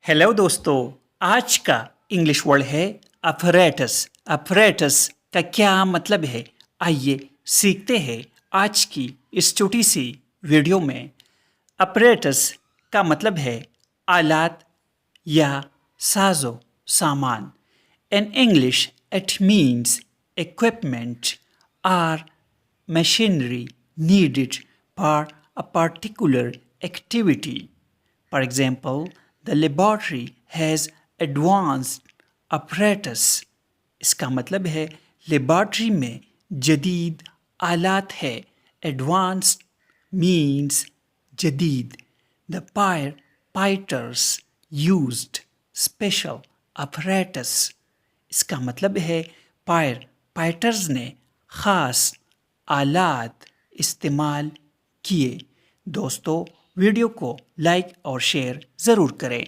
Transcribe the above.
Hello दोस्तों, आज का इंग्लिश वर्ड है अपरेटस। अपरेटस का क्या मतलब है, आइए सीखते हैं आज की इस छोटी सी वीडियो में। अपरेटस का मतलब है आलात या साजो सामान। In English, it means equipment or machinery needed for a particular activity. For example, the laboratory has advanced apparatus. इसका मतलब है लेबॉर्ट्री में जदीद आलात है। Advanced means जदीद. The firefighters used special apparatus. इसका मतलब है फायर फाइटर्स ने ख़ास आलात इस्तेमाल किए। दोस्तों, वीडियो को लाइक और शेयर ज़रूर करें।